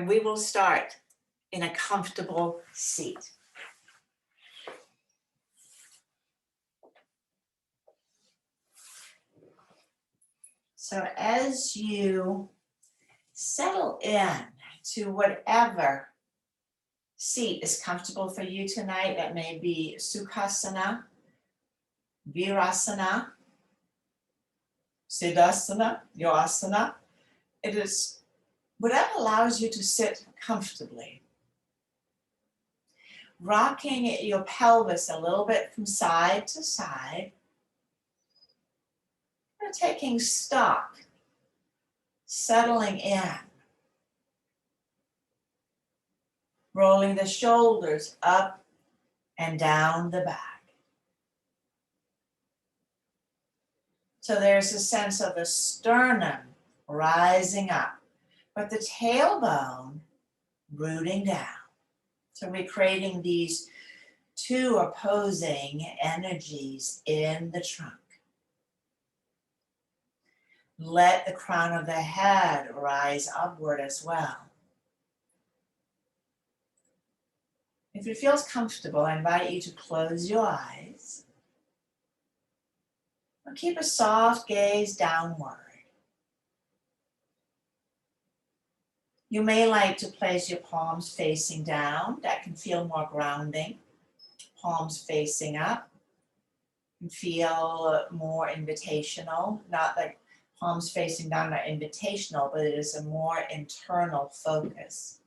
And we will start in a comfortable seat. So as you settle in to whatever seat is comfortable for you tonight, that may be Sukhasana, Virasana, Siddhasana, Yogasana. It is whatever allows you to sit comfortably. Rocking your pelvis a little bit from side to side. You're taking stock, settling in. Rolling the shoulders up and down the back. So there's a sense of the sternum rising up, but the tailbone rooting down. So we're creating these two opposing energies in the trunk. Let the crown of the head rise upward as well. If it feels comfortable, I invite you to close your eyes. Or keep a soft gaze downward. You may like to place your palms facing down. That can feel more grounding. Palms facing up can feel more invitational. Not that palms facing down are invitational, but it is a more internal focus.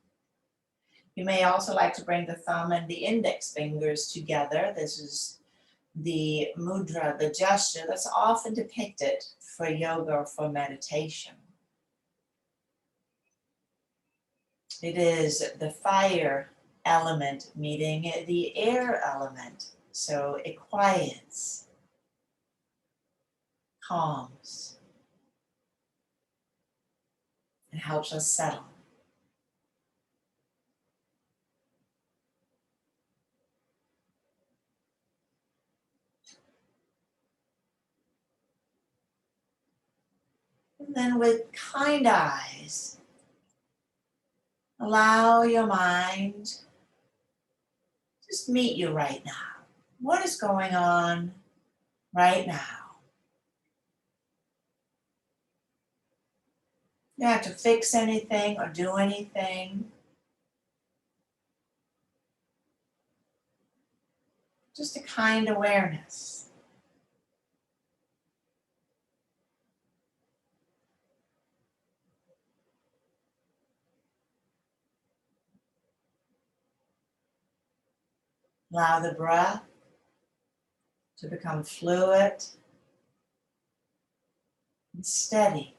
You may also like to bring the thumb and the index fingers together. This is the mudra, the gesture that's often depicted for yoga or for meditation. It is the fire element meeting the air element. So it quiets, calms, and helps us settle. And then with kind eyes, allow your mind just meet you right now. What is going on right now? You don't have to fix anything or do anything. Just a kind awareness. Allow the breath to become fluid and steady.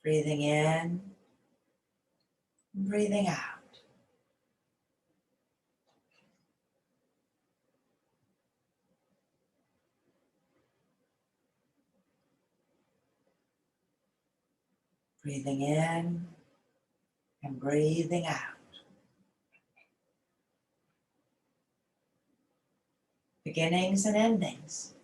Breathing in, breathing out. Breathing in and breathing out. Beginnings and endings.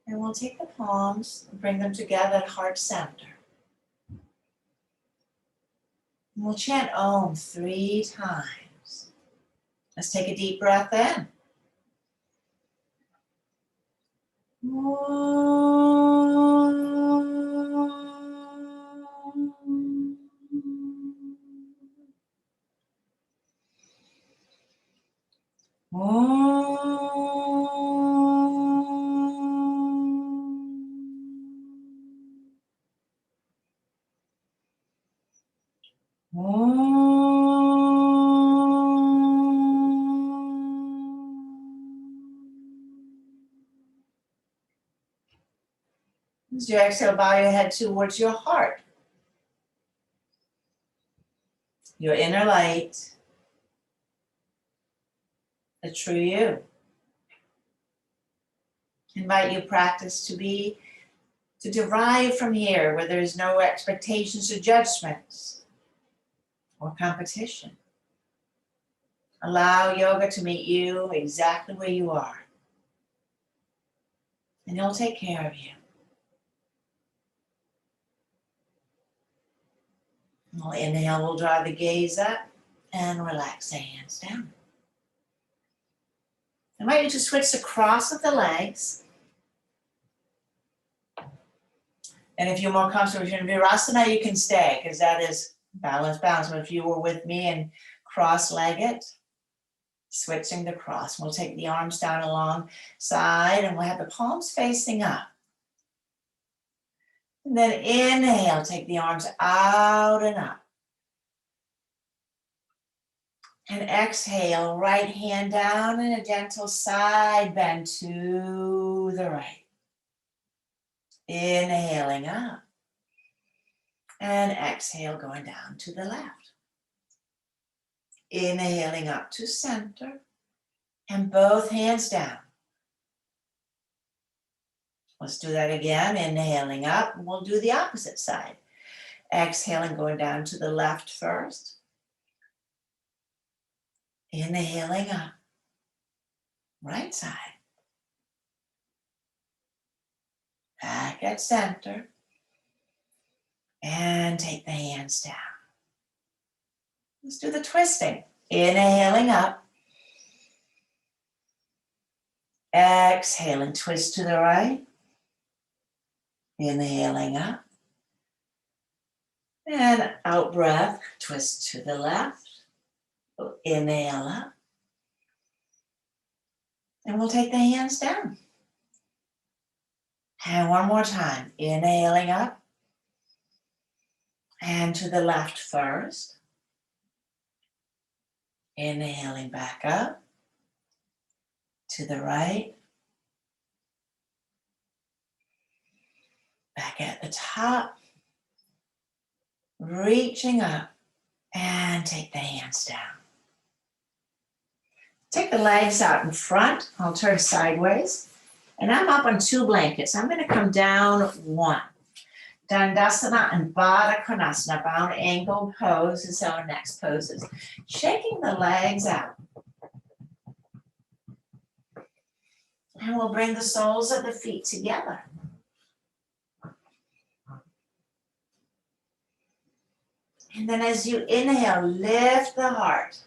And we'll take the palms and bring them together at heart center. And we'll chant Om 3 times. Let's take a deep breath in. As you exhale, bow your head towards your heart. Your inner light, the true you. Invite your practice to derive from here where there's no expectations or judgments or competition. Allow yoga to meet you exactly where you are. And it'll take care of you. We'll inhale, we'll draw the gaze up and relax the hands down. I invite you to switch the cross of the legs. And if you're more comfortable in Virasana, you can stay because that is balance. But if you were with me and cross-legged, switching the cross. We'll take the arms down alongside and we'll have the palms facing up. And then inhale, take the arms out and up. And exhale, right hand down and a gentle side bend to the right. Inhaling up. And exhale, going down to the left. Inhaling up to center. And both hands down. Let's do that again. Inhaling up. We'll do the opposite side. Exhaling, going down to the left first. Inhaling up. Right side. Back at center. And take the hands down. Let's do the twisting. Inhaling up. Exhaling, twist to the right. Inhaling up. And out breath, twist to the left. Inhale up. And we'll take the hands down. And one more time. Inhaling up. And to the left first. Inhaling back up. To the right. Back at the top. Reaching up. And take the hands down. Take the legs out in front. I'll turn sideways. And I'm up on 2 blankets. I'm going to come down 1. Dandasana and Baddha Konasana, bound ankle pose is our next poses. Shaking the legs out. And we'll bring the soles of the feet together. And then as you inhale, lift the heart.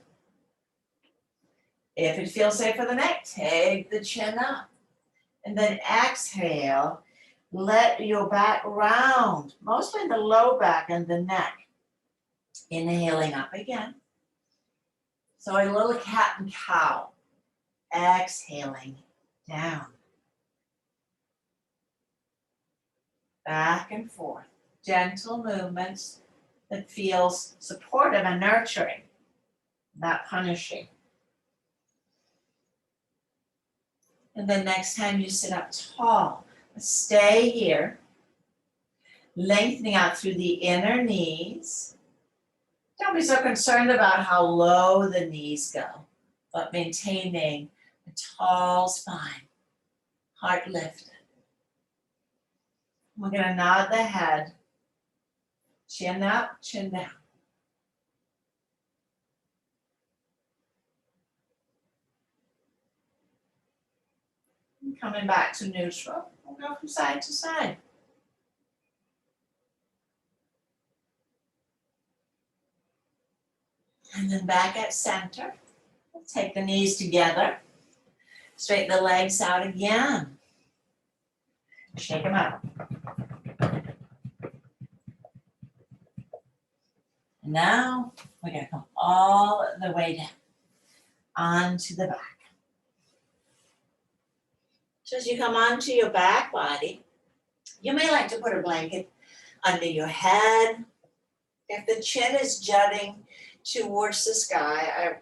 If it feels safe for the neck, take the chin up. And then exhale, let your back round, mostly the low back and the neck. Inhaling up again. So a little cat and cow. Exhaling down. Back and forth. Gentle movements that feels supportive and nurturing, not punishing. And then next time you sit up tall, stay here, lengthening out through the inner knees. Don't be so concerned about how low the knees go, but maintaining a tall spine, heart lifted. We're going to nod the head, chin up, chin down. Coming back to neutral, we'll go from side to side. And then back at center. We'll take the knees together. Straighten the legs out again. Shake them out. And now we're going to come all the way down onto the back. So as you come onto your back body, you may like to put a blanket under your head. If the chin is jutting towards the sky, I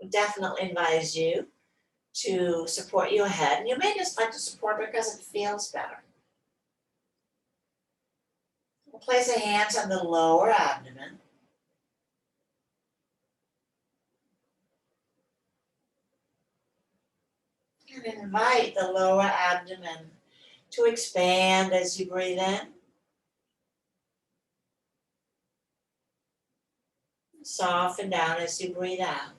would definitely advise you to support your head. And you may just like to support because it feels better. We'll place the hands on the lower abdomen. And invite the lower abdomen to expand as you breathe in. Soften down as you breathe out.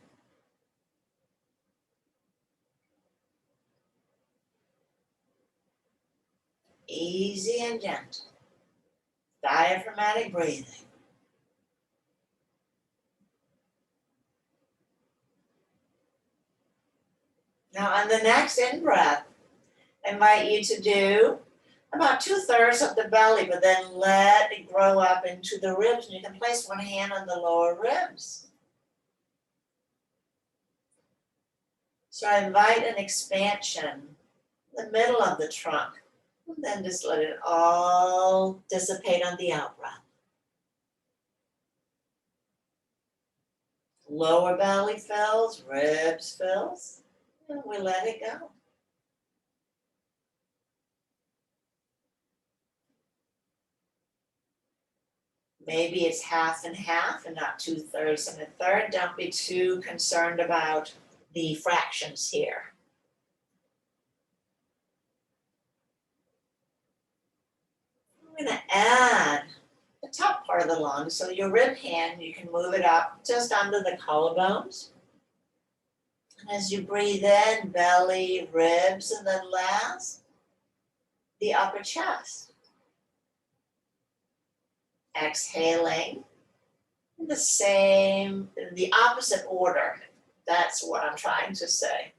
Easy and gentle. Diaphragmatic breathing. Now on the next in-breath, I invite you to do about 2/3 of the belly, but then let it grow up into the ribs. And you can place one hand on the lower ribs. So I invite an expansion in the middle of the trunk. And then just let it all dissipate on the out-breath. Lower belly fills, ribs fills, and we let it go. Maybe it's half and half and not 2/3 and 1/3. Don't be too concerned about the fractions here. I'm going to add the top part of the lung. So your rib hand, you can move it up just under the collarbones. And as you breathe in, belly, ribs, and then last, the upper chest. Exhaling in the opposite order. That's what I'm trying to say.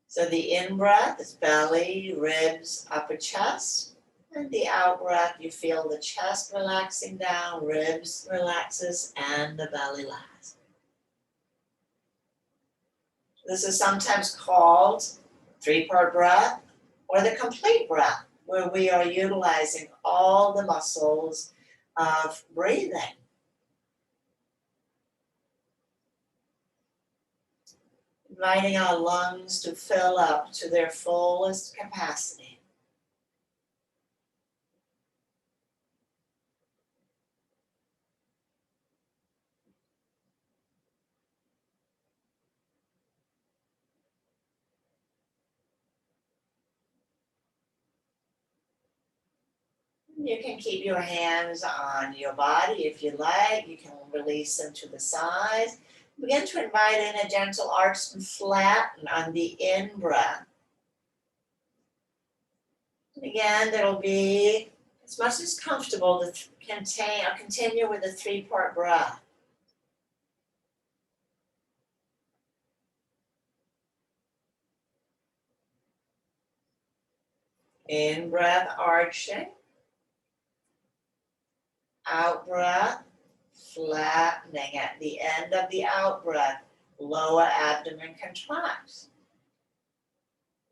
So the in-breath is belly, ribs, upper chest. And the out-breath, you feel the chest relaxing down, ribs relaxes, and the belly lasts. This is sometimes called 3-part breath or the complete breath, where we are utilizing all the muscles of breathing. Inviting our lungs to fill up to their fullest capacity. You can keep your hands on your body if you like. You can release them to the sides. Begin to invite in a gentle arch and flatten on the in-breath. And again, it'll be as much as comfortable to continue with a 3-part breath. In-breath, arching. Out-breath, flattening. At the end of the out-breath, lower abdomen contracts.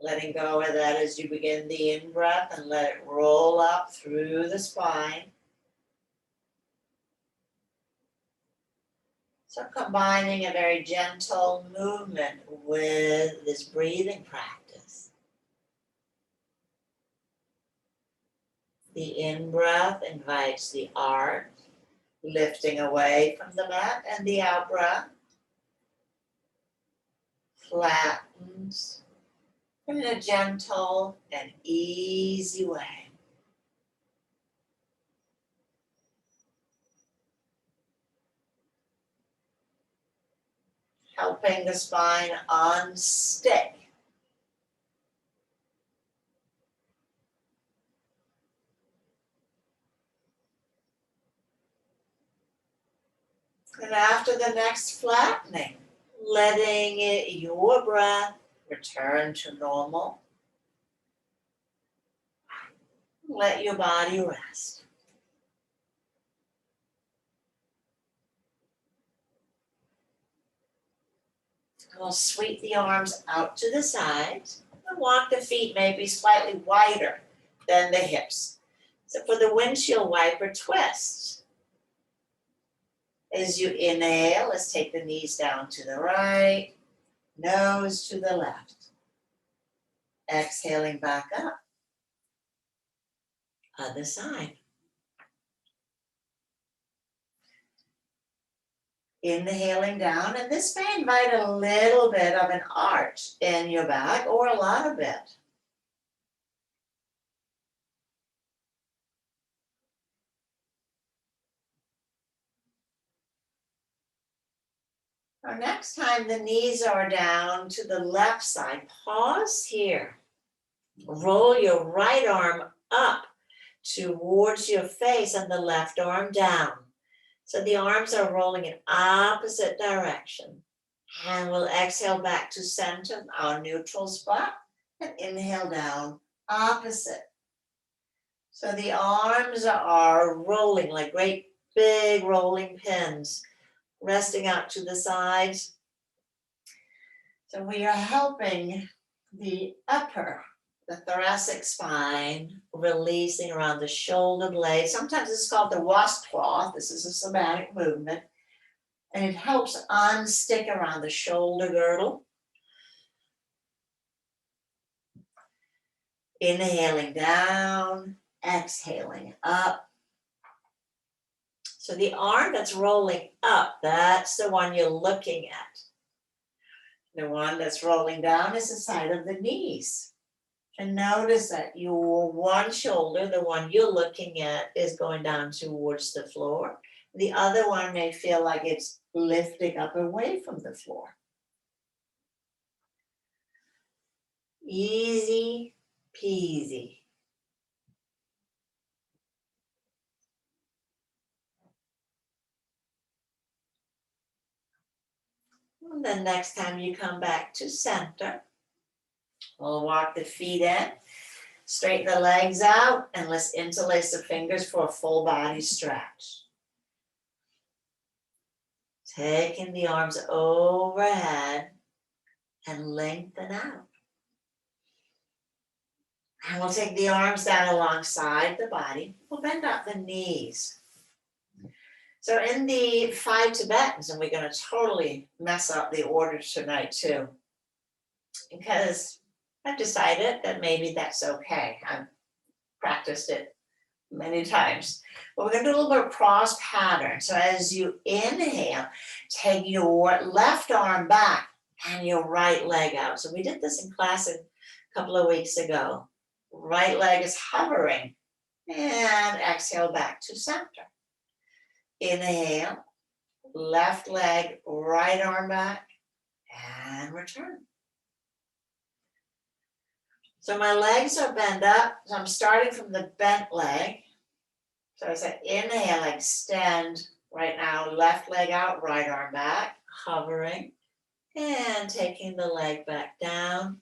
Letting go of that as you begin the in-breath and let it roll up through the spine. So combining a very gentle movement with this breathing practice. The in-breath invites the arch, lifting away from the mat, and the out-breath flattens in a gentle and easy way. Helping the spine unstick. And after the next flattening, letting your breath return to normal. Let your body rest. We'll sweep the arms out to the sides and walk the feet maybe slightly wider than the hips. So for the windshield wiper twist. As you inhale, let's take the knees down to the right, nose to the left. Exhaling back up. Other side. Inhaling down, and this may invite a little bit of an arch in your back or a lot of it. Now, next time the knees are down to the left side, pause here. Roll your right arm up towards your face and the left arm down. So the arms are rolling in opposite direction. And we'll exhale back to center, our neutral spot, and inhale down, opposite. So the arms are rolling like great big rolling pins, resting out to the sides. So we are helping the thoracic spine, releasing around the shoulder blade. Sometimes it's called the washcloth. This is a somatic movement. And it helps unstick around the shoulder girdle. Inhaling down, exhaling up. So the arm that's rolling up, that's the one you're looking at. The one that's rolling down is the side of the knees. And notice that your one shoulder, the one you're looking at, is going down towards the floor. The other one may feel like it's lifting up away from the floor. Easy peasy. And then next time you come back to center, we'll walk the feet in, straighten the legs out, and let's interlace the fingers for a full body stretch. Taking the arms overhead and lengthen out. And we'll take the arms down alongside the body. We'll bend up the knees. So in the 5 Tibetans, and we're going to totally mess up the order tonight too, because I've decided that maybe that's okay. I've practiced it many times. But we're going to do a little bit of cross pattern. So as you inhale, take your left arm back and your right leg out. So we did this in class a couple of weeks ago. Right leg is hovering, and exhale back to center. Inhale, left leg, right arm back, and return. So my legs are bent up, so I'm starting from the bent leg. So as I inhale, I extend right now, left leg out, right arm back, hovering, and taking the leg back down.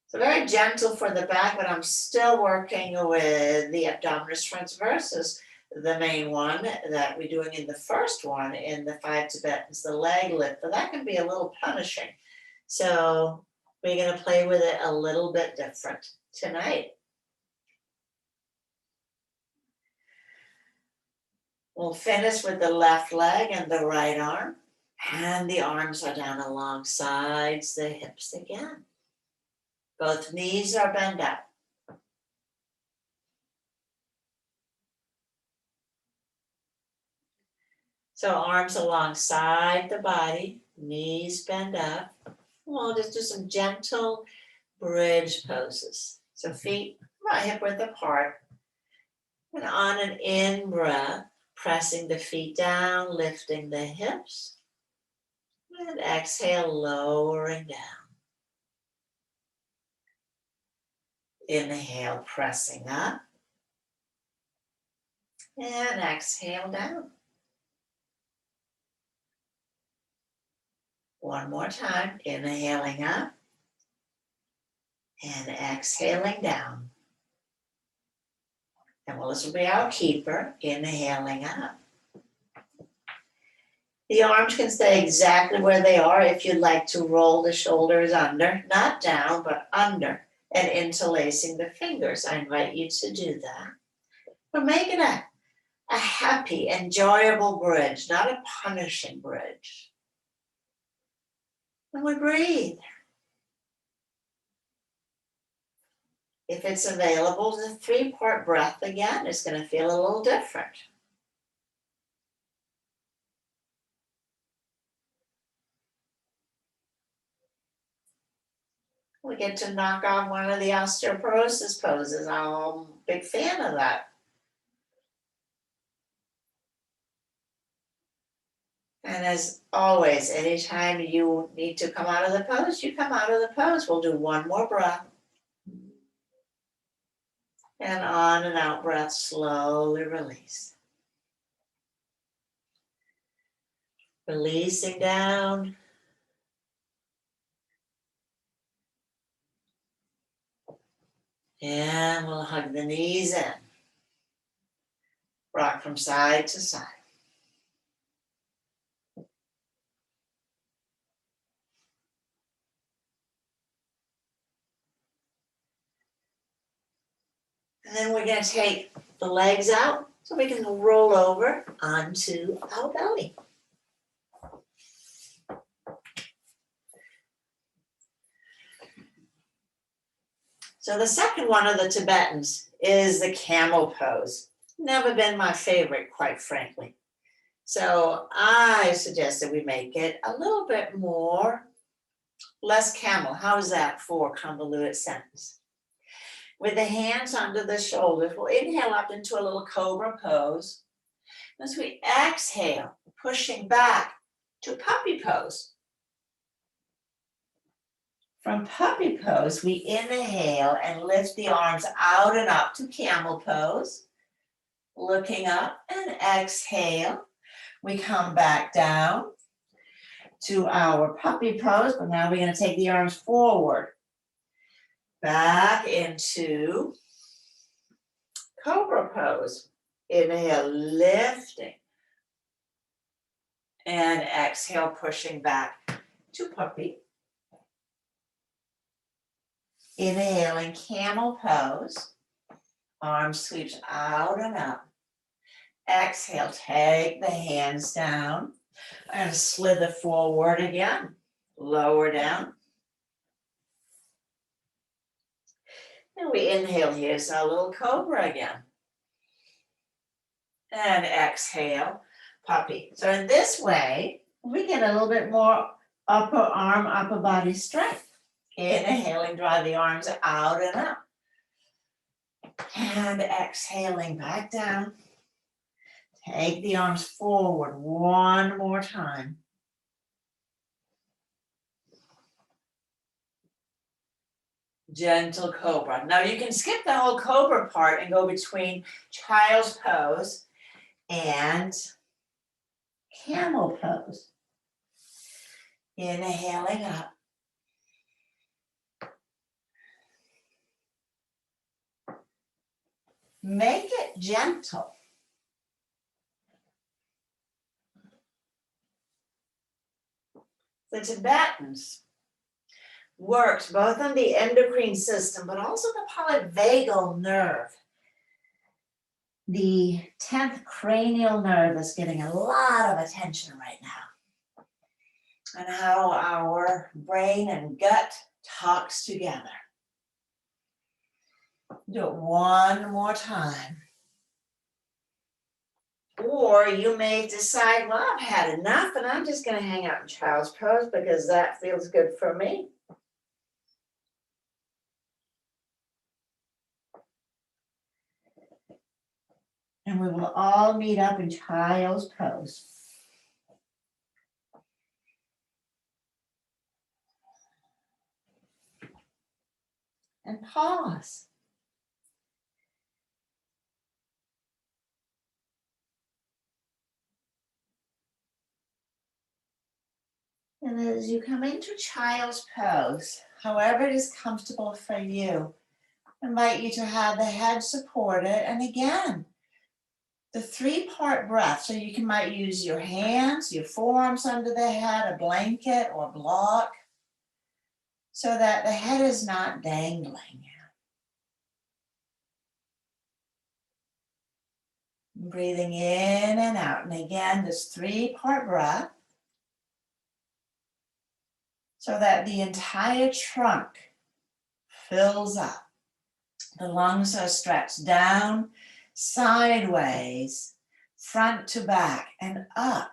So very gentle for the back, but I'm still working with the abdominis transversus, the main one that we're doing in the first one in the 5 Tibetans, the leg lift, but that can be a little punishing. So we're going to play with it a little bit different tonight. We'll finish with the left leg and the right arm, and the arms are down alongside the hips again. Both knees are bent up. So arms alongside the body, knees bend up. We'll just do some gentle bridge poses. So feet about hip width apart. And on an in-breath, pressing the feet down, lifting the hips. And exhale, lowering down. Inhale, pressing up. And exhale down. One more time, inhaling up and exhaling down. And well, this will be our keeper, inhaling up. The arms can stay exactly where they are if you'd like to roll the shoulders under, not down, but under, and interlacing the fingers. I invite you to do that. But make it a happy, enjoyable bridge, not a punishing bridge. And we breathe. If it's available, the 3-part breath again is going to feel a little different. We get to knock off one of the osteoporosis poses. I'm a big fan of that. And as always, anytime you need to come out of the pose, you come out of the pose. We'll do one more breath. And on and out breath, slowly release. Releasing down. And we'll hug the knees in. Rock from side to side. And then we're going to take the legs out so we can roll over onto our belly. So the second one of the Tibetans is the camel pose. Never been my favorite, quite frankly. So I suggested we make it a little bit more, less camel. How's that for a convoluted sentence? With the hands under the shoulders, we'll inhale up into a little cobra pose. As we exhale, pushing back to puppy pose. From puppy pose, we inhale and lift the arms out and up to camel pose. Looking up and exhale. We come back down to our puppy pose, but now we're going to take the arms forward. Back into cobra pose. Inhale, lifting. And exhale, pushing back to puppy. Inhaling, camel pose. Arms sweeps out and up. Exhale, take the hands down. And slither forward again. Lower down. And we inhale, here's our little cobra again. And exhale, puppy. So in this way, we get a little bit more upper arm, upper body strength. Inhaling, draw the arms out and up. And exhaling back down. Take the arms forward one more time. Gentle cobra. Now you can skip the whole cobra part and go between child's pose and camel pose. Inhaling up. Make it gentle. The Tibetans works both on the endocrine system, but also the polyvagal nerve. The 10th cranial nerve is getting a lot of attention right now. And how our brain and gut talks together. Do it one more time. Or you may decide, well, I've had enough and I'm just going to hang out in child's pose because that feels good for me. And we will all meet up in child's pose. And pause. And as you come into child's pose, however it is comfortable for you, I invite you to have the head supported. And again, the 3-part breath. So you might use your hands, your forearms under the head, a blanket or block, so that the head is not dangling. Breathing in and out. And again, this 3-part breath, so that the entire trunk fills up. The lungs are stretched down, sideways, front to back, and up.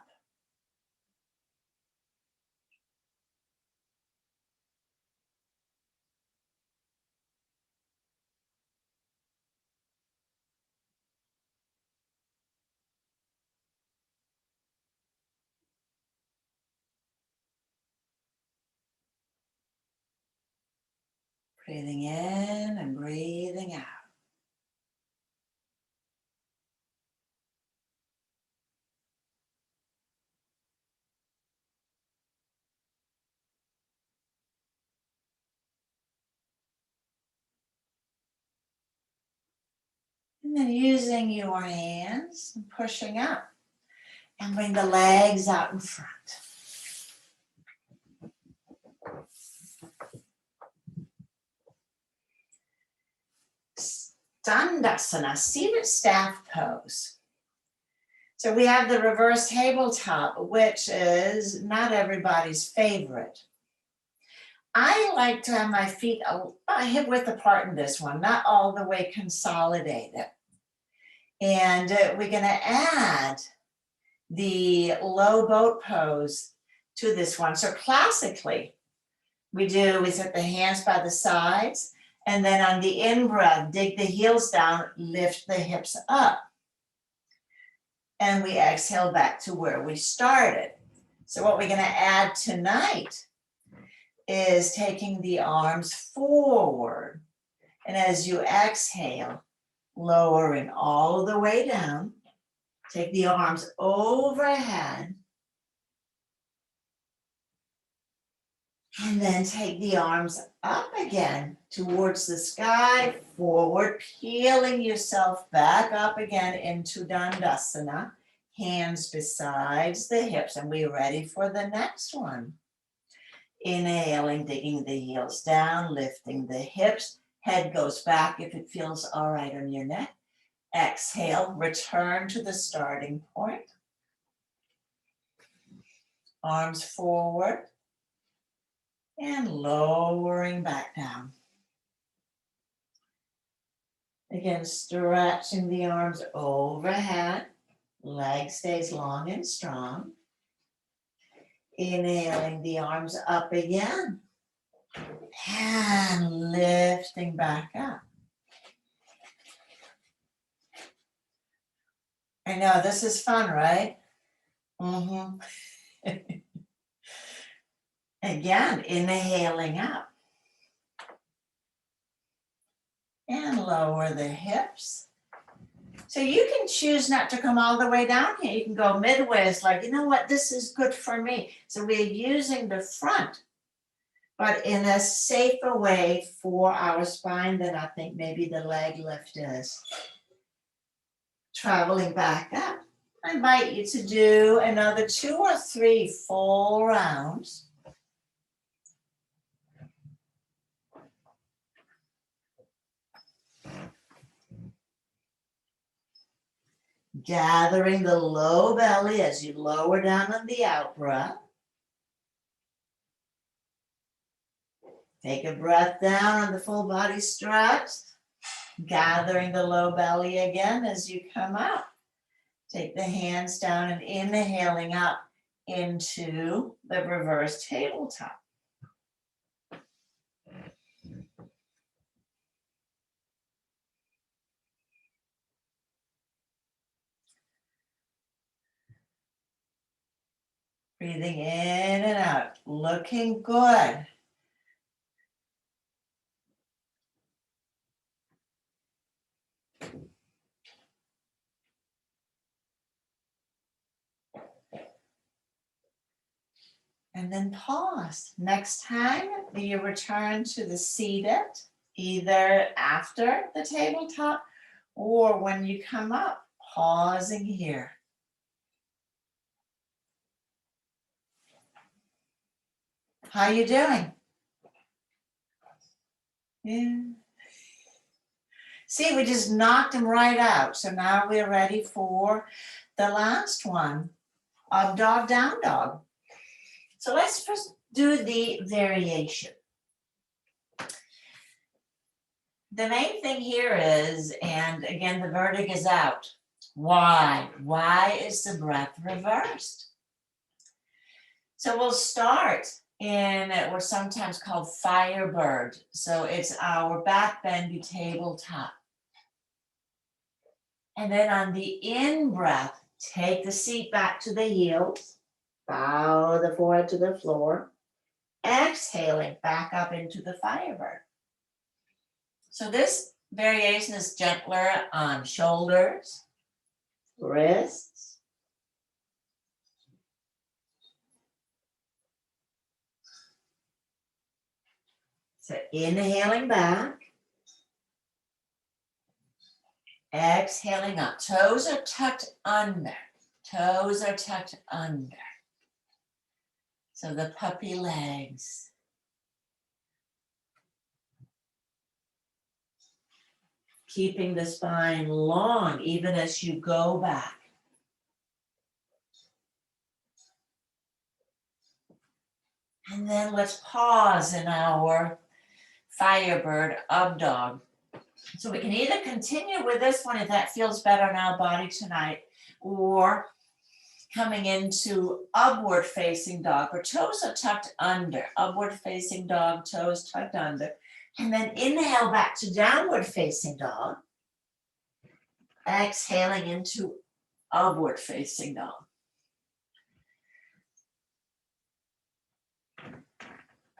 Breathing in and breathing out. And then using your hands and pushing up. And bring the legs out in front. Dandasana, seated staff pose. So we have the reverse tabletop, which is not everybody's favorite. I like to have my feet about hip width apart in this one, not all the way consolidated. And we're going to add the low boat pose to this one. So classically, we set the hands by the sides, and then on the in-breath, dig the heels down, lift the hips up. And we exhale back to where we started. So what we're going to add tonight is taking the arms forward. And as you exhale, lowering all the way down. Take the arms overhead. And then take the arms up again towards the sky, forward, peeling yourself back up again into Dandasana. Hands besides the hips, and we're ready for the next one. Inhaling, digging the heels down, lifting the hips. Head goes back if it feels all right on your neck. Exhale, return to the starting point. Arms forward. And lowering back down. Again, stretching the arms overhead. Leg stays long and strong. Inhaling the arms up again. And lifting back up. I know, this is fun, right? Again, inhaling up. And lower the hips. So you can choose not to come all the way down here. You can go midway. It's like, you know what, this is good for me. So we're using the front, but in a safer way for our spine than I think maybe the leg lift is. Traveling back up. I invite you to do another 2 or 3 full rounds. Gathering the low belly as you lower down on the out breath. Take a breath down on the full body stretch. Gathering the low belly again as you come up. Take the hands down and inhaling up into the reverse tabletop. Breathing in and out, looking good. And then pause. Next time you return to the seated, either after the tabletop or when you come up, pausing here. How you doing? Yeah. See, we just knocked them right out. So now we're ready for the last one, up dog, down dog. So let's first do the variation. The main thing here is, and again, the verdict is out. Why? Why is the breath reversed? So we'll start in what's sometimes called Firebird. So it's our back bendy tabletop. And then on the in-breath, take the seat back to the heels, bow the forehead to the floor, exhaling back up into the Firebird. So this variation is gentler on shoulders, wrists. So inhaling back, exhaling up. Toes are tucked under. Toes are tucked under. So the puppy legs. Keeping the spine long even as you go back. And then let's pause in our Firebird up dog. So we can either continue with this one if that feels better in our body tonight, or coming into upward facing dog, where toes are tucked under. Upward facing dog, toes tucked under. And then inhale back to downward facing dog. Exhaling into upward facing dog.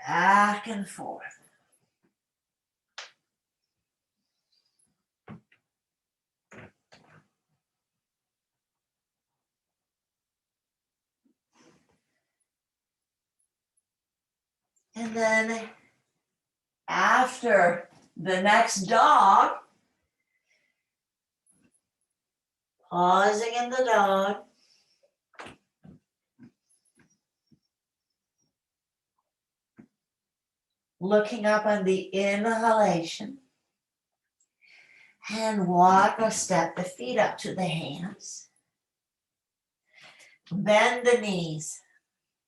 Back and forth. And then after the next dog, pausing in the dog, looking up on the inhalation, and walk or step the feet up to the hands. Bend the knees,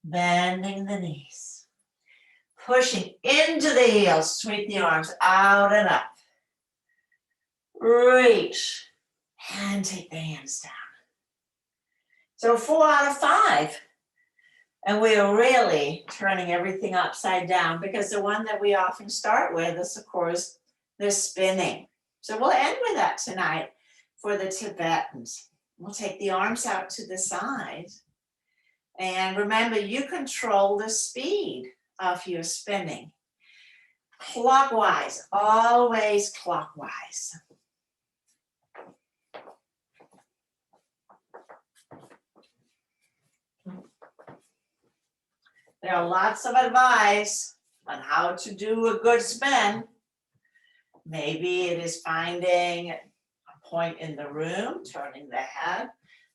bending the knees. Pushing into the heels, sweep the arms out and up. Reach and take the hands down. So 4 out of 5. And we are really turning everything upside down, because the one that we often start with is, of course, the spinning. So we'll end with that tonight for the Tibetans. We'll take the arms out to the side. And remember, you control the speed of your spinning. Clockwise, always clockwise. There are lots of advice on how to do a good spin. Maybe it is finding a point in the room, turning the head.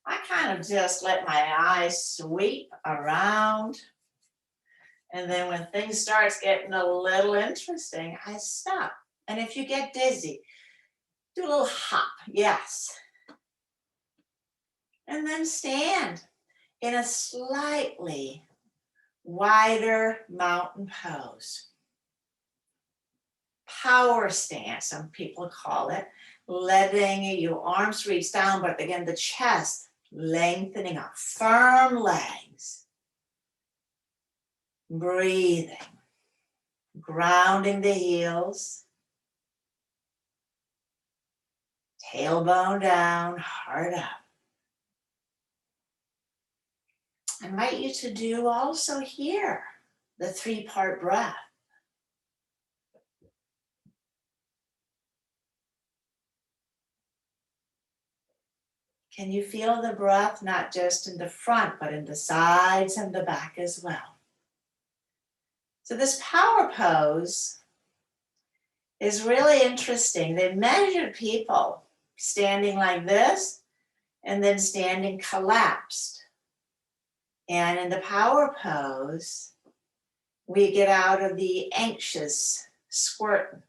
I kind of just let my eyes sweep around. And then when things starts getting a little interesting, I stop. And if you get dizzy, do a little hop, yes. And then stand in a slightly wider mountain pose. Power stance, some people call it, letting your arms reach down, but again, the chest lengthening up, firm legs. Breathing, grounding the heels, tailbone down, heart up. I invite you to do also here the 3-part breath. Can you feel the breath not just in the front, but in the sides and the back as well? So this power pose is really interesting. They measured people standing like this and then standing collapsed. And in the power pose, we get out of the anxious squirt.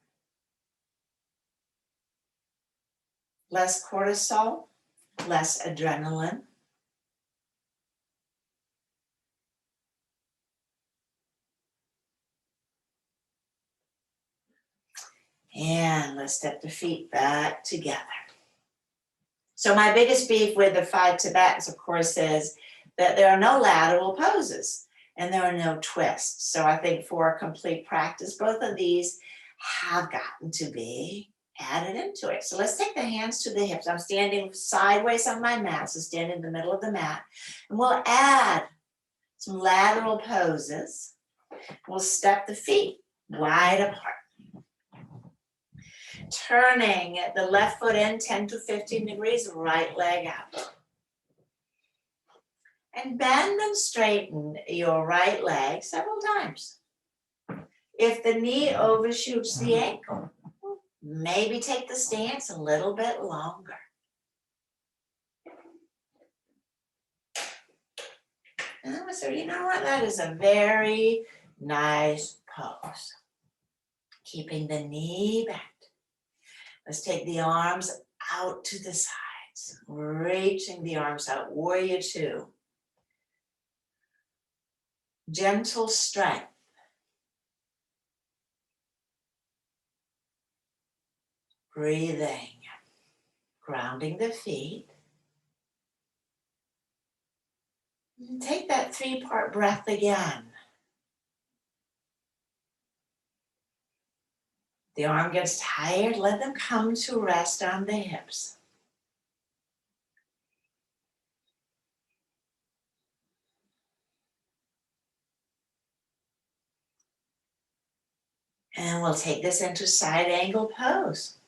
Less cortisol, less adrenaline. And let's step the feet back together. So my biggest beef with the 5 Tibetans, of course, is that there are no lateral poses and there are no twists. So I think for a complete practice, both of these have gotten to be added into it. So let's take the hands to the hips. I'm standing sideways on my mat, so stand in the middle of the mat. And we'll add some lateral poses. We'll step the feet wide apart. Turning the left foot in 10 to 15 degrees, right leg out. And bend and straighten your right leg several times. If the knee overshoots the ankle, maybe take the stance a little bit longer. So you know what? That is a very nice pose. Keeping the knee bent. Let's take the arms out to the sides. Reaching the arms out. Warrior two. Gentle strength. Breathing. Grounding the feet. Take that 3-part breath again. The arm gets tired, let them come to rest on the hips. And we'll take this into side angle pose.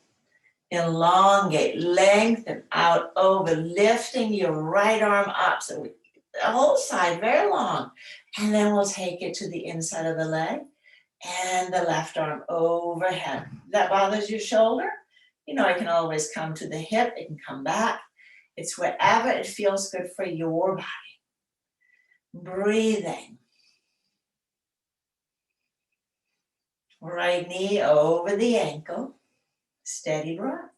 Elongate, lengthen out over, lifting your right arm up. So the whole side very long. And then we'll take it to the inside of the leg and the left arm overhead. If that bothers your shoulder, you know, it can always come to the hip, it can come back. It's wherever it feels good for your body. Breathing. Right knee over the ankle. Steady breath.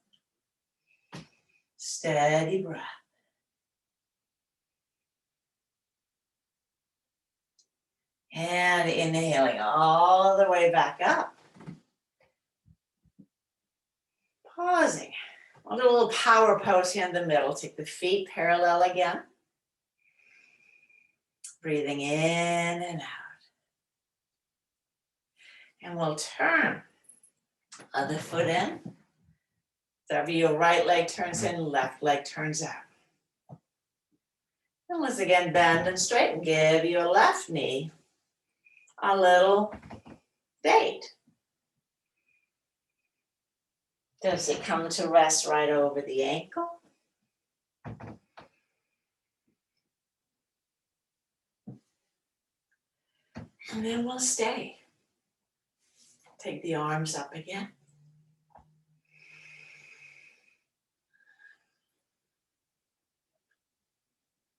Steady breath. And inhaling all the way back up. Pausing. We'll do a little power pose here in the middle. Take the feet parallel again. Breathing in and out. And we'll turn other foot in. So your right leg turns in, left leg turns out. And once again, bend and straighten. Give your left knee a little date. Does it come to rest right over the ankle? And then we'll stay. Take the arms up again.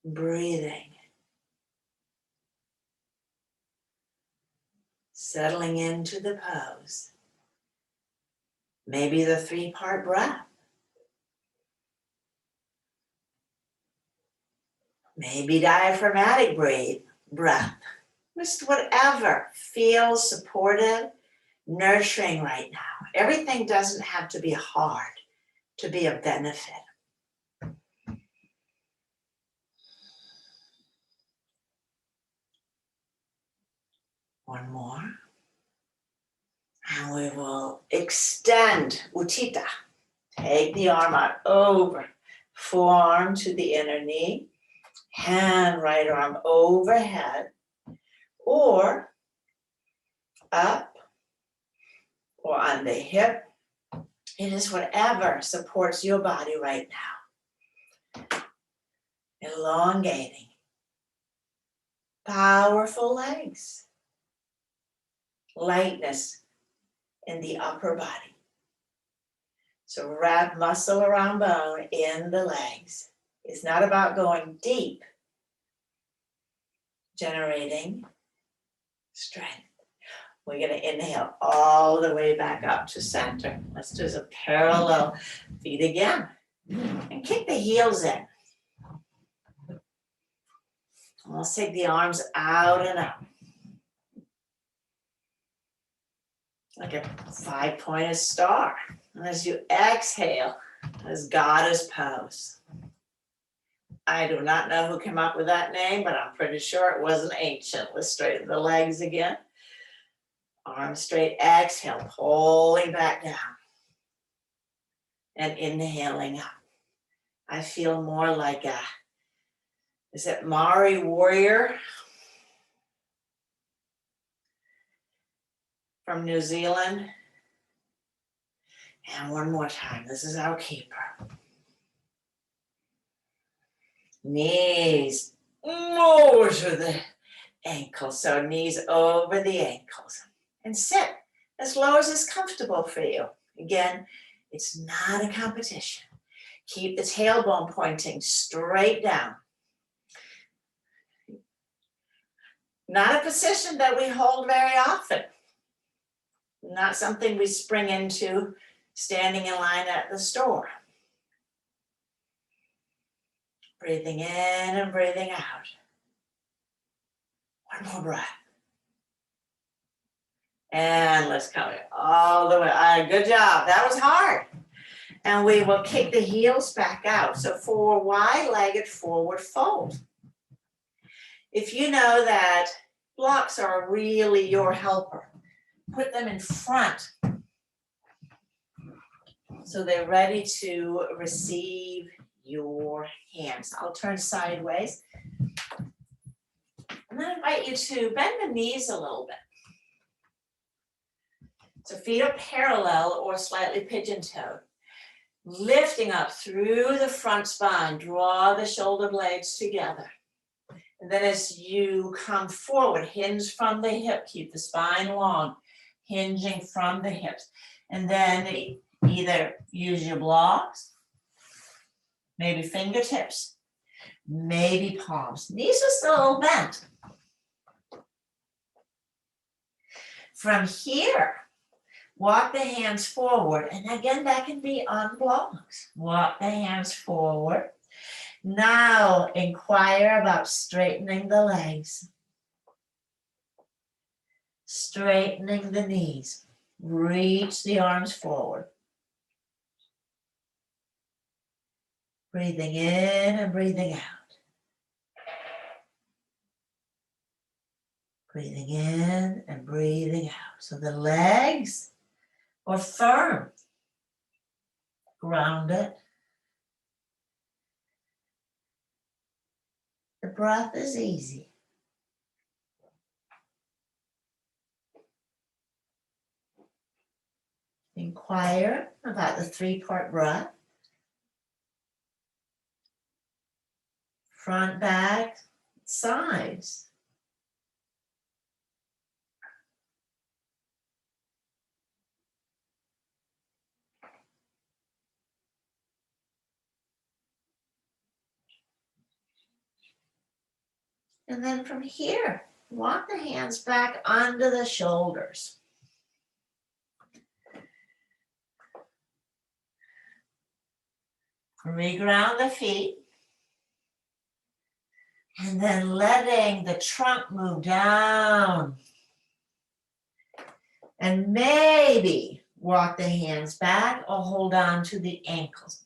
Breathing. Settling into the pose. Maybe the 3-part breath. Maybe diaphragmatic breath. Just whatever feels supportive, nurturing right now. Everything doesn't have to be hard to be of benefit. One more. And we will extend Utthita. Take the arm out over, forearm to the inner knee, hand, right arm overhead, or up, or on the hip. It is whatever supports your body right now. Elongating. Powerful legs. Lightness in the upper body. So wrap muscle around bone in the legs. It's not about going deep. Generating strength. We're going to inhale all the way back up to center. Let's do some parallel feet again. And kick the heels in. Let's take the arms out and up. Like a 5-pointed star. And as you exhale, as goddess pose. I do not know who came up with that name, but I'm pretty sure it wasn't ancient. Let's straighten the legs again. Arms straight, exhale, pulling back down. And inhaling up. I feel more like is it Maori warrior? From New Zealand. And one more time. This is our keeper. Knees over to the ankles. So knees over the ankles. And sit as low as is comfortable for you. Again, it's not a competition. Keep the tailbone pointing straight down. Not a position that we hold very often. Not something we spring into standing in line at the store. Breathing in and breathing out. One more breath. And let's come all the way. Good job. That was hard. And we will kick the heels back out. So for wide-legged forward fold. If you know that blocks are really your helper, put them in front so they're ready to receive your hands. I'll turn sideways. And then I invite you to bend the knees a little bit. So feet are parallel or slightly pigeon-toed. Lifting up through the front spine, draw the shoulder blades together. And then as you come forward, hinge from the hip, keep the spine long, hinging from the hips. And then either use your blocks, maybe fingertips, maybe palms. Knees are still a little bent. From here, walk the hands forward. And again, that can be on blocks. Walk the hands forward. Now inquire about straightening the legs. Straightening the knees. Reach the arms forward. Breathing in and breathing out. Breathing in and breathing out. So the legs are firm. Grounded. The breath is easy. Inquire about the three-part breath. Front, back, sides. And then from here, walk the hands back onto the shoulders. Reground the feet. And then letting the trunk move down. And maybe walk the hands back or hold on to the ankles.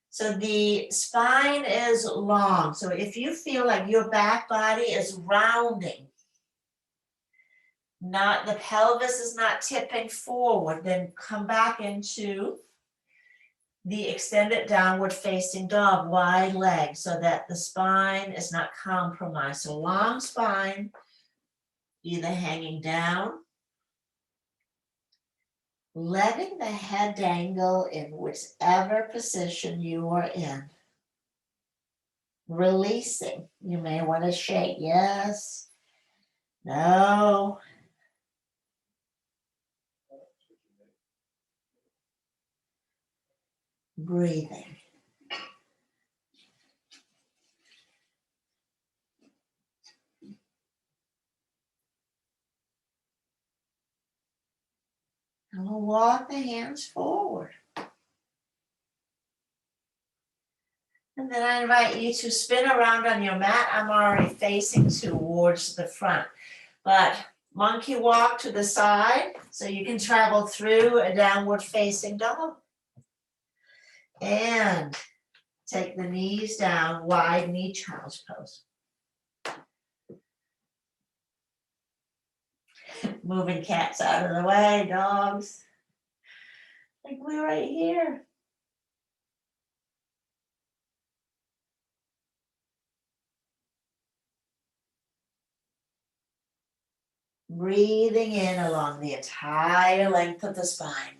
So the spine is long. So if you feel like your back body is rounding, not the pelvis is not tipping forward, then come back into the extended downward facing dog, wide legs, so that the spine is not compromised. So long spine, either hanging down, letting the head dangle in whichever position you are in. Releasing. You may want to shake. Yes. No. Breathing. And we'll walk the hands forward. And then I invite you to spin around on your mat. I'm already facing towards the front. But monkey walk to the side so you can travel through a downward facing dog. And take the knees down, wide knee child's pose. Moving cats out of the way, dogs. Like we're right here. Breathing in along the entire length of the spine.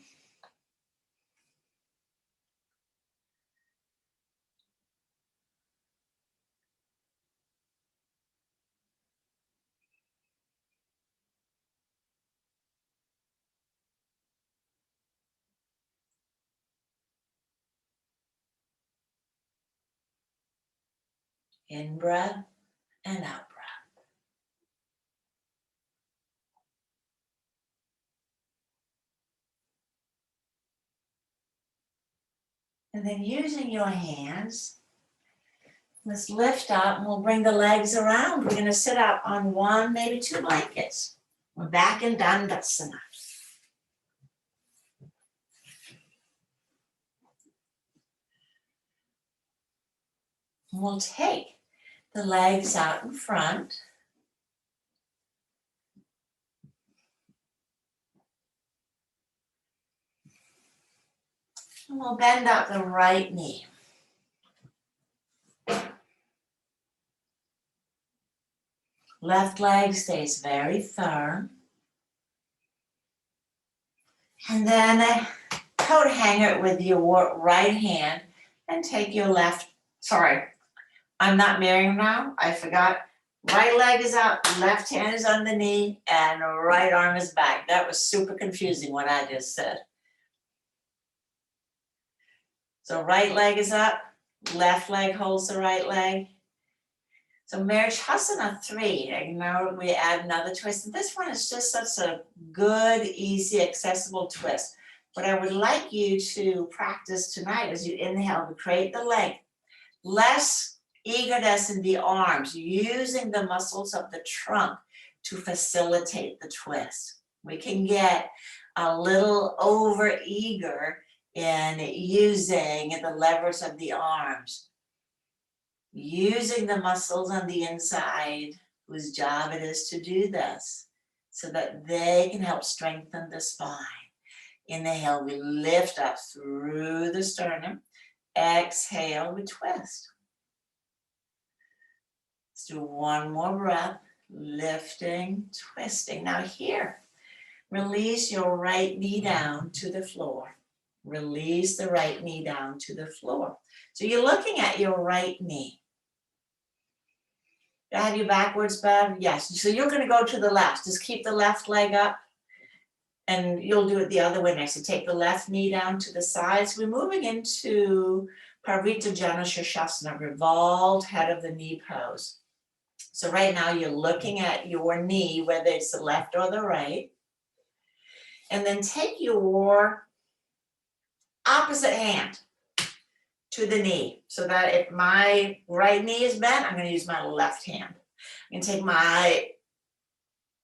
In breath and out breath. And then using your hands, let's lift up and we'll bring the legs around. We're going to sit up on one, maybe two blankets. We're back in Dandasana. We'll take the legs out in front. And we'll bend up the right knee. Left leg stays very firm. And then coat hanger it with your right hand and take your left, sorry, I'm not mirroring now, I forgot. Right leg is up, left hand is on the knee, and right arm is back. That was super confusing what I just said. So right leg is up, left leg holds the right leg. So Marichyasana 3, and now we add another twist. And this one is just such a good, easy, accessible twist. What I would like you to practice tonight as you inhale to create the leg. Less eagerness in the arms, using the muscles of the trunk to facilitate the twist. We can get a little over eager in using the levers of the arms, using the muscles on the inside whose job it is to do this so that they can help strengthen the spine. Inhale, we lift up through the sternum. Exhale, we twist. Let's do one more breath, lifting, twisting. Now here, release your right knee down to the floor. Release the right knee down to the floor. So you're looking at your right knee. Did I have you backwards, Bev? Yes. So you're going to go to the left. Just keep the left leg up. And you'll do it the other way next. So take the left knee down to the side. So we're moving into Parvrita Janusha, revolved head of the knee pose. So right now you're looking at your knee, whether it's the left or the right. And then take your opposite hand to the knee. So that if my right knee is bent, I'm going to use my left hand. I'm going to take my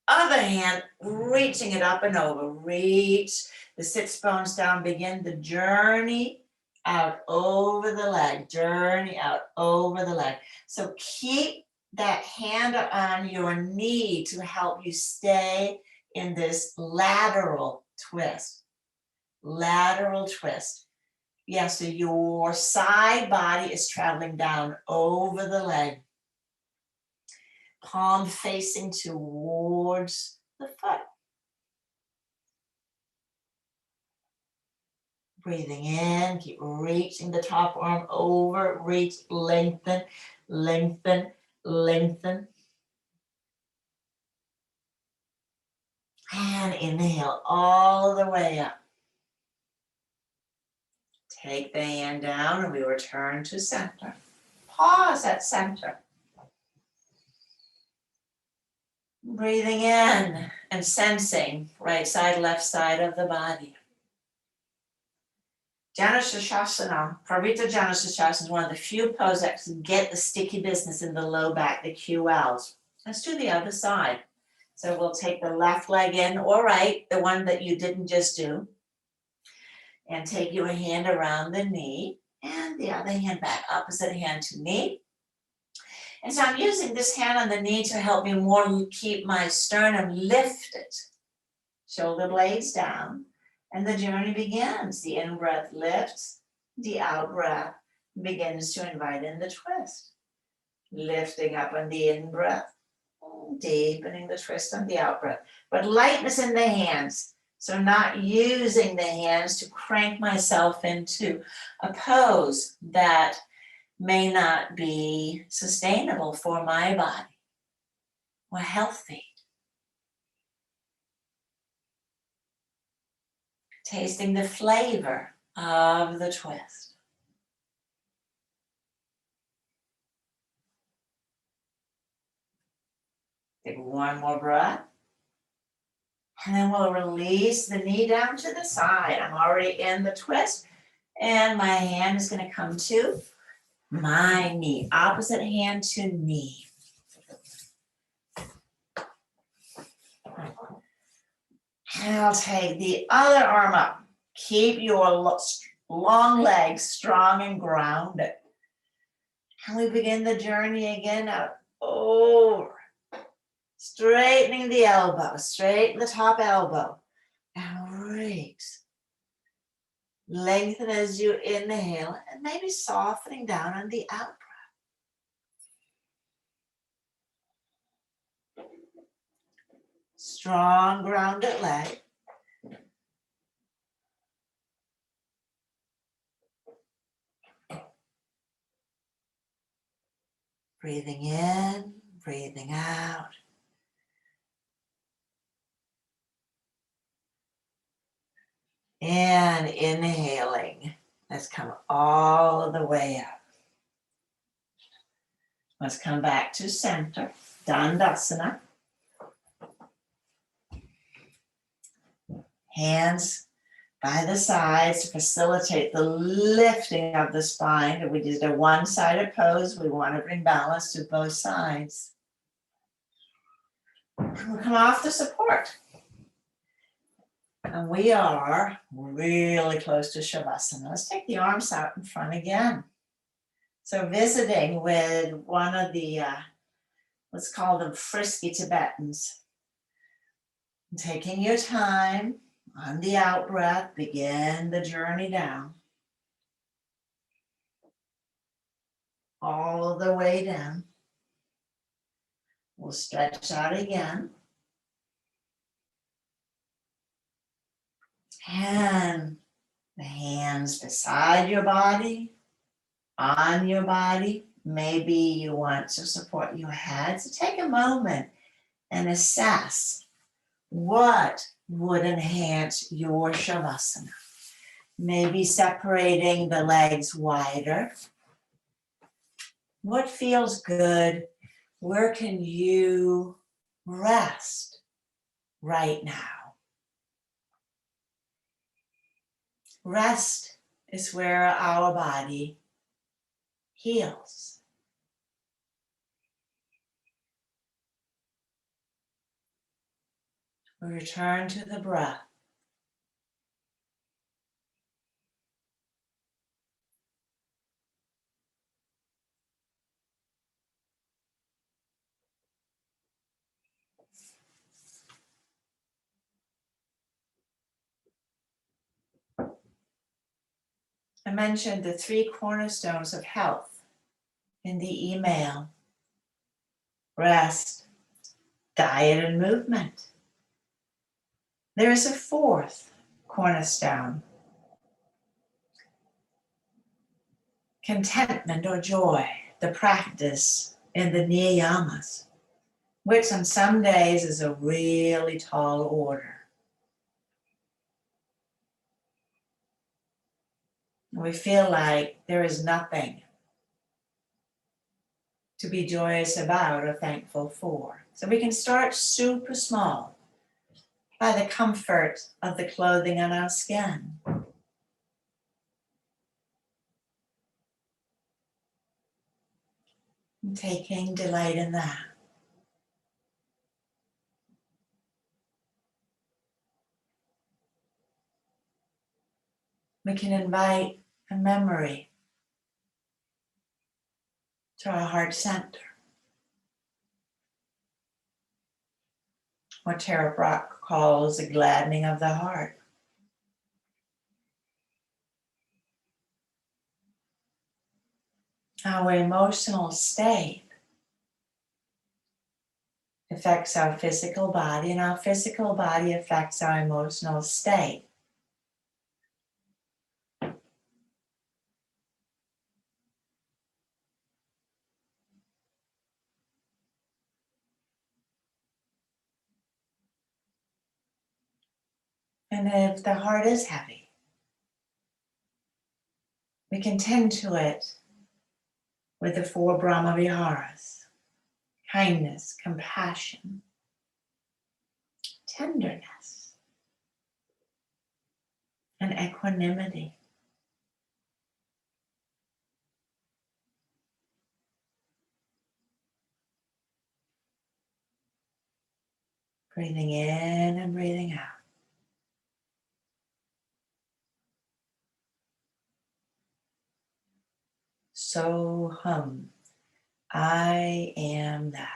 other hand, reaching it up and over. Reach the sits bones down. Begin the journey out over the leg. Journey out over the leg. So keep that hand on your knee to help you stay in this lateral twist. Lateral twist. Yeah, so your side body is traveling down over the leg. Palm facing towards the foot. Breathing in, keep reaching the top arm over, reach, lengthen, lengthen, lengthen. And inhale all the way up. Take the hand down and we return to center. Pause at center. Breathing in and sensing right side, left side of the body. Janusha, Parvrita Janusha is one of the few poses that can get the sticky business in the low back, the QLs. Let's do the other side. So we'll take the left leg in or right, the one that you didn't just do, and take your hand around the knee and the other hand back, opposite hand to knee. And so I'm using this hand on the knee to help me more keep my sternum lifted. Shoulder blades down. And the journey begins. The in-breath lifts. The out-breath begins to invite in the twist. Lifting up on the in-breath. Deepening the twist on the out-breath. But lightness in the hands. So not using the hands to crank myself into a pose that may not be sustainable for my body or healthy. Tasting the flavor of the twist. Take one more breath. And then we'll release the knee down to the side. I'm already in the twist. And my hand is going to come to my knee. Opposite hand to knee. And I'll take the other arm up. Keep your long legs strong and grounded. And we begin the journey again out over. Straightening the elbow, straighten the top elbow. And raise. Lengthen as you inhale and maybe softening down on the out breath. Strong grounded leg. Breathing in, breathing out. And inhaling. Let's come all the way up. Let's come back to center, Dandasana. Hands by the sides to facilitate the lifting of the spine. If we did a one-sided pose, we want to bring balance to both sides. We'll come off the support. And we are really close to Shavasana. Let's take the arms out in front again. So visiting with one of the, let's call them frisky Tibetans. Taking your time on the out breath, begin the journey down. All the way down. We'll stretch out again. And the hands beside your body, on your body. Maybe you want to support your head. So take a moment and assess what would enhance your Shavasana. Maybe separating the legs wider. What feels good? Where can you rest right now? Rest is where our body heals. We return to the breath. I mentioned the 3 cornerstones of health in the email. Rest, diet, and movement. There is a 4th cornerstone. Contentment or joy, the practice in the niyamas, which on some days is a really tall order. We feel like there is nothing to be joyous about or thankful for. So we can start super small by the comfort of the clothing on our skin. And taking delight in that. We can invite a memory to our heart center. What Tara Brach calls a gladdening of the heart. Our emotional state affects our physical body, and our physical body affects our emotional state. And if the heart is heavy, we can tend to it with the 4 Brahma Viharas. kindness, compassion, tenderness, and equanimity. Breathing in and breathing out. So hum, I am that.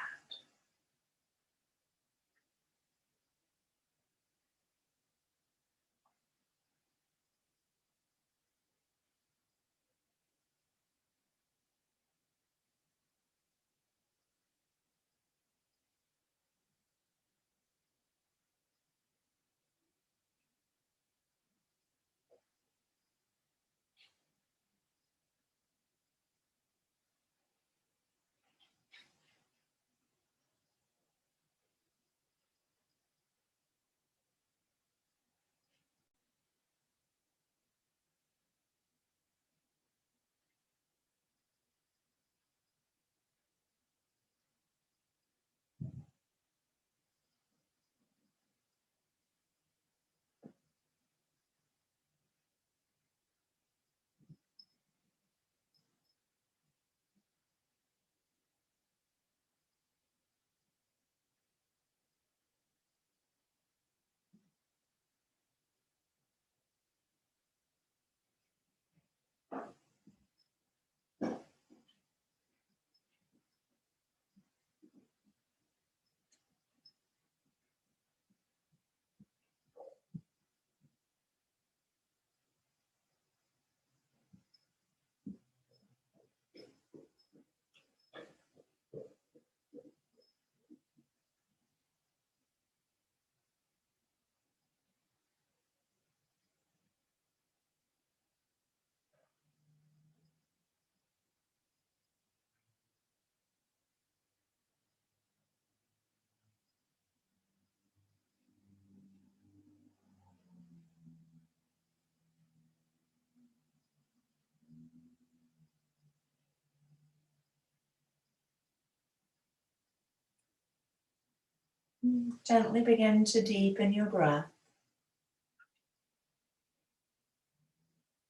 Gently begin to deepen your breath.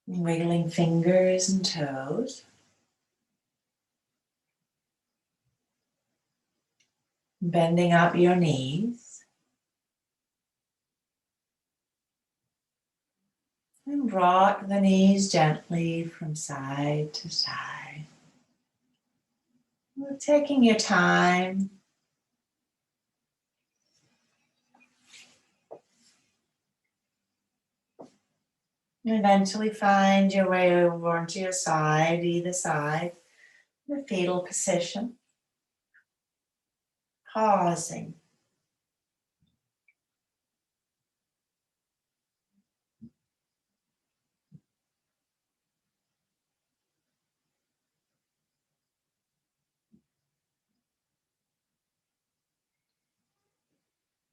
Wiggling fingers and toes. Bending up your knees. And rock the knees gently from side to side. Taking your time. Eventually find your way over onto your side, either side, the fetal position. Pausing.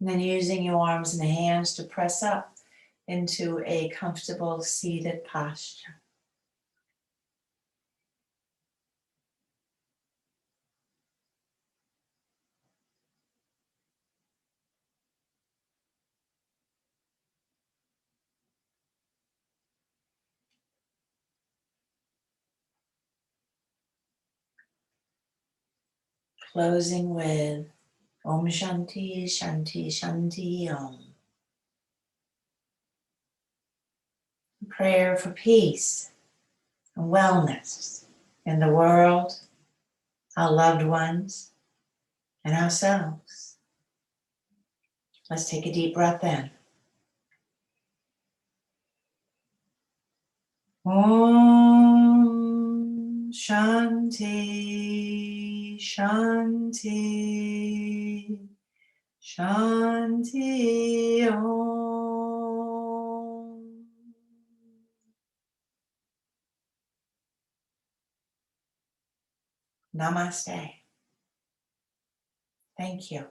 And then using your arms and hands to press up into a comfortable seated posture. Closing with Om Shanti, Shanti, Shanti, Om. Prayer for peace and wellness in the world, our loved ones, and ourselves. Let's take a deep breath in. Om Shanti, Shanti, Shanti Om. Namaste. Thank you.